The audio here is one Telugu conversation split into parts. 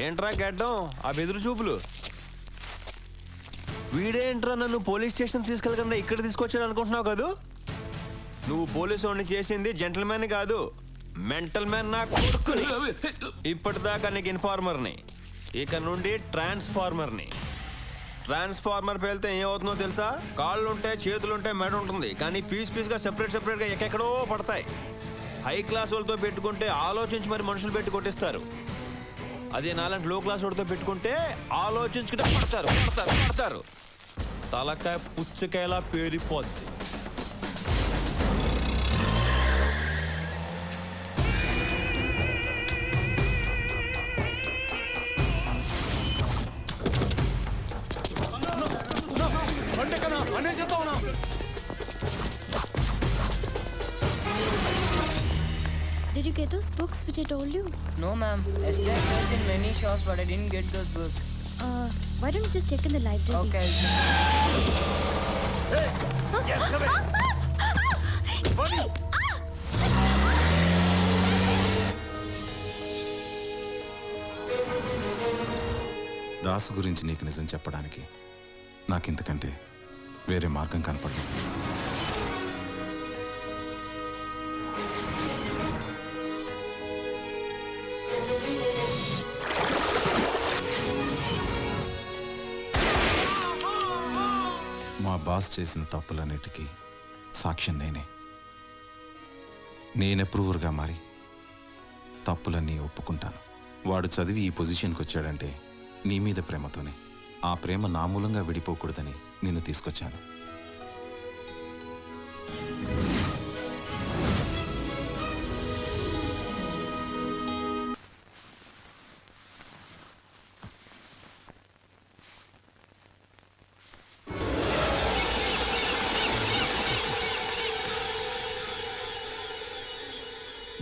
ఏంట్రా గడ్డం ఆ బెదురు చూపులు? వీడేంట్రా నన్ను పోలీస్ స్టేషన్ తీసుకెళ్ళకుండా ఇక్కడ తీసుకొచ్చాడు అనుకుంటున్నావు కదూ? నువ్వు పోలీసు వాడిని చేసింది జెంటల్మెన్ కాదు, మెంటల్ మ్యాన్. నా కొడుకుని ఇప్పటిదాకా నీకు ఇన్ఫార్మర్ని, ఇక నుండి ట్రాన్స్ఫార్మర్ని. ట్రాన్స్ఫార్మర్ పేలితే ఏమవుతుందో తెలుసా? కాళ్ళు ఉంటాయి, చేతులు ఉంటాయి, మెడ ఉంటుంది, కానీ పీస్గా సెపరేట్గా ఎక్కడో పడతాయి. హై క్లాస్ వాళ్ళతో పెట్టుకుంటే ఆలోచించి మరి మనుషులు పెట్టి కొట్టిస్తారు. అదే నాలాంటి లో క్లాస్ వాడితో పెట్టుకుంటే ఆలోచించుకుంటే పడతారు. తలకాయ పుచ్చకాయలా పేలిపోద్ది. Did you get those books which I told you? No, ma'am. Esther searched in many shops, but I didn't get those books. Why don't you just check in the library? Okay. Hey! Yes, come in. Bunny! Dasu గురించి నీకు నిజం చెప్పడానికి నాకింతకంటే వేరే మార్గం కనపడలేదు. మా బాస్ చేసిన తప్పులన్నిటికీ సాక్ష్యం నేనే. నేను అప్రూవర్గా మారి తప్పులన్నీ ఒప్పుకుంటాను. వాడు చదివి ఈ పొజిషన్కి వచ్చాడంటే నీ మీద ప్రేమతోనే. ఆ ప్రేమ నా మూలంగా విడిపోకూడదని నిన్ను తీసుకొచ్చాను.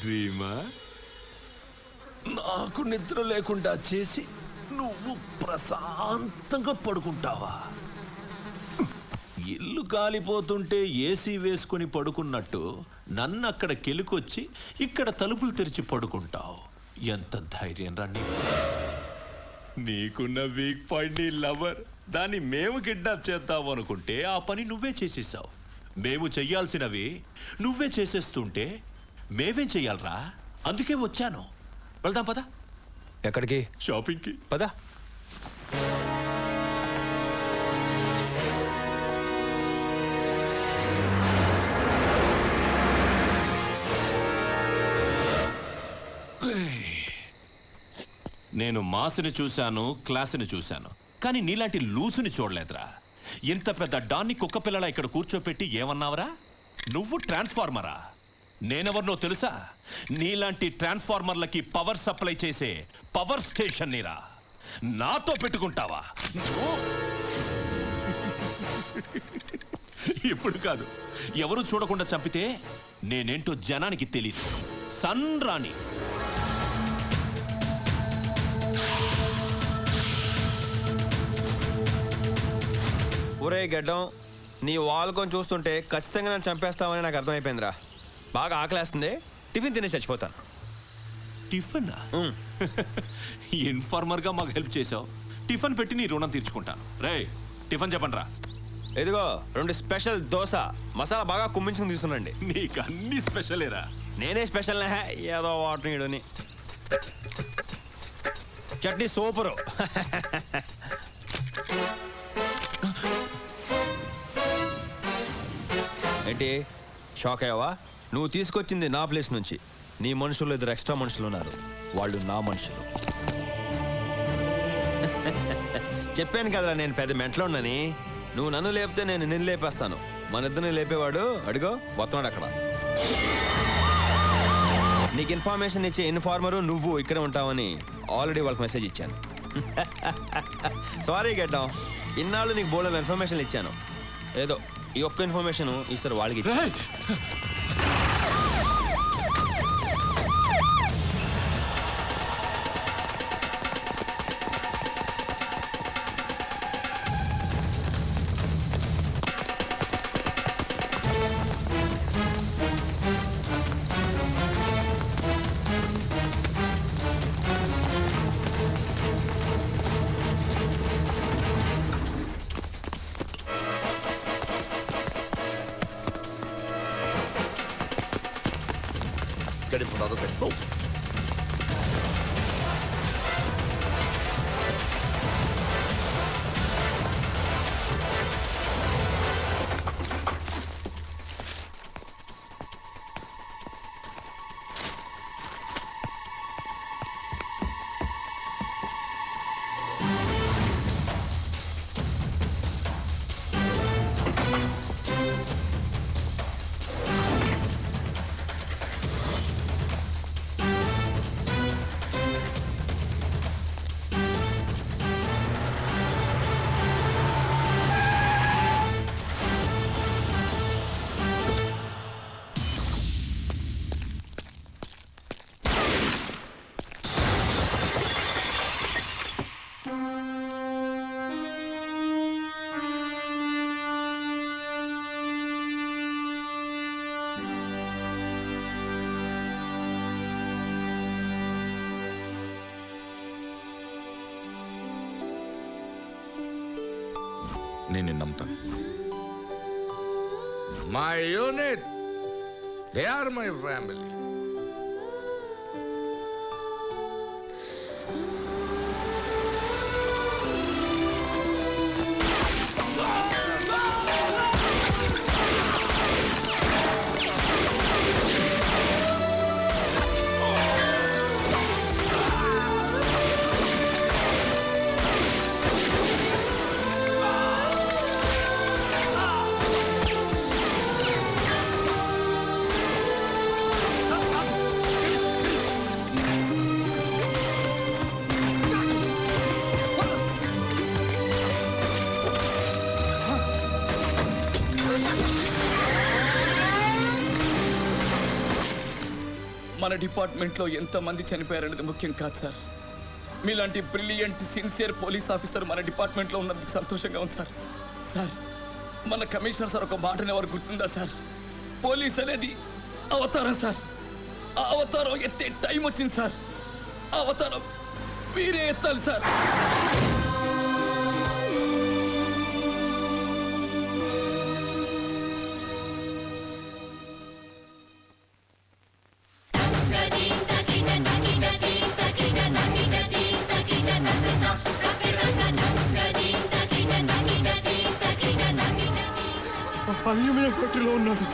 డ్రీమా, నాకు నిద్ర లేకుండా చేసి నువ్వు ప్రశాంతంగా పడుకుంటావా? ఇల్లు కాలిపోతుంటే ఏసీ వేసుకుని పడుకున్నట్టు నన్ను అక్కడ కెలుకొచ్చి ఇక్కడ తలుపులు తెరిచి పడుకుంటావు. ఎంత ధైర్యం రా నీకున్న వీక్ పాయింట్ నీ లవర్. దాన్ని మేము కిడ్నాప్ చేద్దాం అనుకుంటే ఆ పని నువ్వే చేసేసావు. మేము చెయ్యాల్సినవి నువ్వే చేసేస్తుంటే మేమేం చెయ్యాలరా? అందుకే వచ్చాను. వెళ్దాం పదా. ఎక్కడికి? షాపింగ్కి పదా. నేను మాస్ని చూశాను, క్లాస్ని చూశాను, కానీ నీలాంటి లూసుని చూడలేదురా. ఇంత పెద్ద డాన్ని కుక్క పిల్లల ఇక్కడ కూర్చోపెట్టి ఏమన్నావరా? నువ్వు ట్రాన్స్ఫార్మరా? నేనెవరినో తెలుసా? నీలాంటి ట్రాన్స్ఫార్మర్లకి పవర్ సప్లై చేసే పవర్ స్టేషన్ నీరా. నాతో పెట్టుకుంటావా? ఇప్పుడు కాదు, ఎవరు చూడకుండా చంపితే నేనేంటో జనానికి తెలీదు. సన్ రాణి. ఒరే గడ్డం, నీ వాల్కొని చూస్తుంటే ఖచ్చితంగా నన్ను చంపేస్తావని నాకు అర్థమైపోయిందిరా. బాగా ఆకలేస్తుంది, టిఫిన్ తినేసి చచ్చిపోతాను. టిఫిన్? ఇన్ఫార్మర్గా మాకు హెల్ప్ చేసావు, టిఫిన్ పెట్టి నీ రుణం తీర్చుకుంటాను. రే టిఫిన్ చెప్పండి రా. ఎదిగో 2 స్పెషల్ దోశ, మసాలా బాగా కుమ్మించుకుని తీసుకురండి. నీకు అన్ని స్పెషలేరా? నేనే స్పెషల్ ఏదో వాటర్ నీడని. చట్నీ సూపరు. ఏంటి షాక్ అయ్యావా? నువ్వు తీసుకొచ్చింది నా ప్లేస్ నుంచి. నీ మనుషులు 2 ఎక్స్ట్రా మనుషులు ఉన్నారు, వాళ్ళు నా మనుషులు. చెప్పాను కదరా నేను పెద్ద మెంట్లో ఉన్నాని. నువ్వు నన్ను లేపితే నేను నిన్ను లేపేస్తాను. మన ఇద్దరిని లేపేవాడు అడిగో వస్తున్నాడు అక్కడ. నీకు ఇన్ఫర్మేషన్ ఇచ్చే ఇన్ఫార్మరు నువ్వు ఇక్కడ ఉంటావని ఆల్రెడీ వాళ్ళకి మెసేజ్ ఇచ్చాను. సారీ గెడ్డాం, ఇన్నాళ్ళు నీకు బోల్డ్ ఇన్ఫర్మేషన్ ఇచ్చాను. ఏదో ఈ ఒక్క ఇన్ఫర్మేషన్ ఈసారి వాళ్ళకి ఇచ్చాను. నేను నమ్ముతాను. My unit, they are my family. మన డిపార్ట్మెంట్లో ఎంతమంది చనిపోయారనేది ముఖ్యం కాదు సార్. మీలాంటి బ్రిలియంట్ సిన్సియర్ పోలీస్ ఆఫీసర్ మన డిపార్ట్మెంట్లో ఉన్నందుకు సంతోషంగా ఉంది సార్. సార్, మన కమిషనర్ సార్ ఒక మాటని ఎవరు గుర్తుందా సార్? పోలీస్ అనేది అవతారం సార్. ఆ అవతారం ఎత్తే టైం వచ్చింది సార్. ఆ అవతారం మీరే ఎత్తాలి సార్. అల్యూమినియం ఫ్యాక్టరీలో ఉన్నాడు.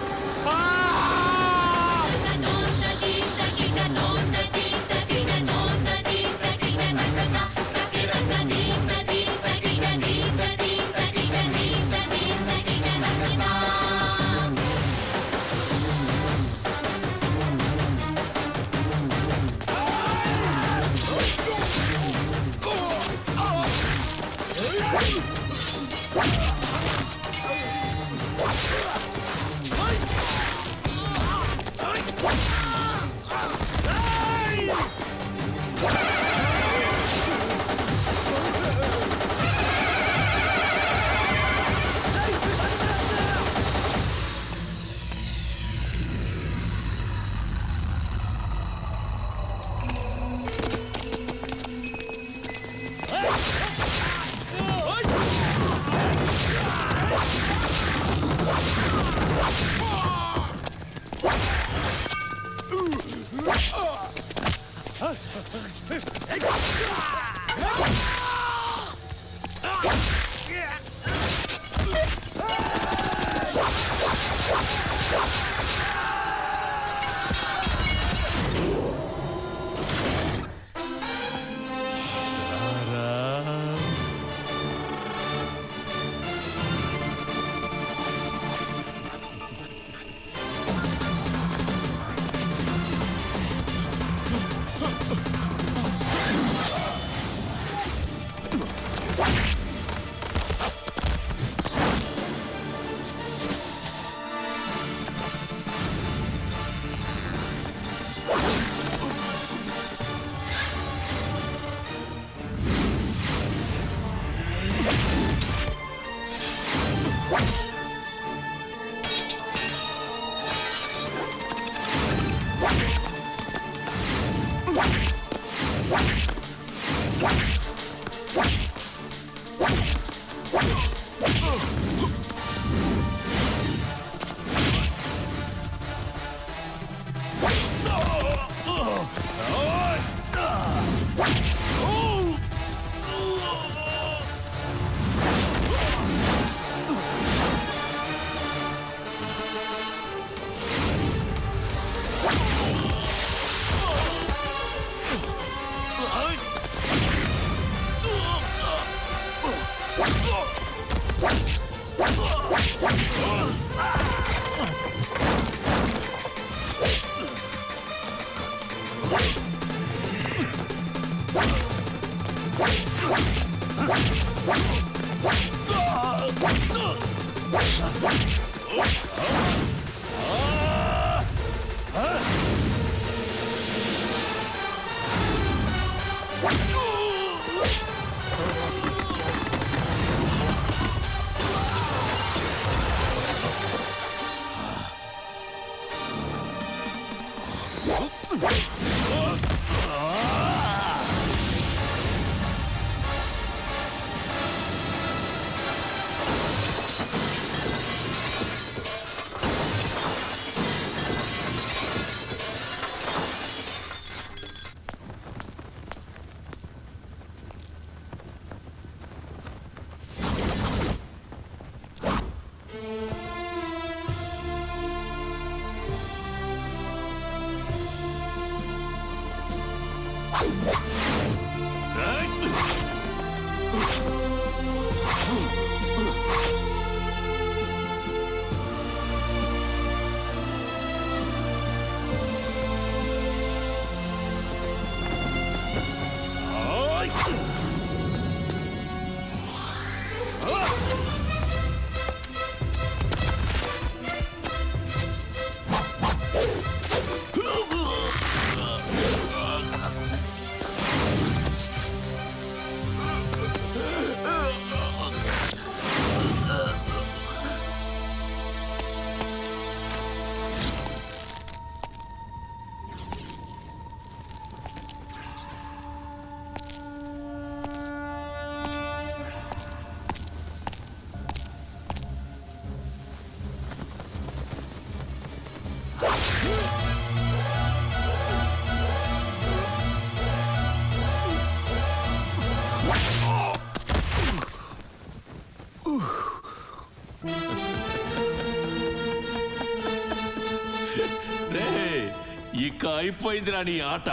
అయిపోయిందిరా నీ ఆట,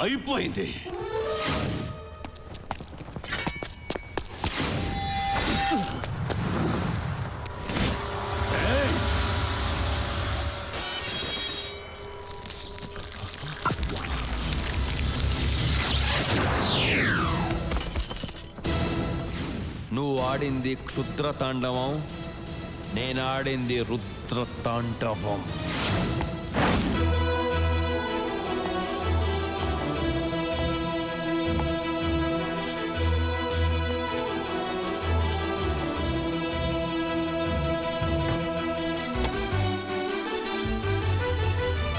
అయిపోయింది. నువ్వు ఆడింది క్షుద్ర తాండవం, నేను ఆడింది రుద్ర తాండవం.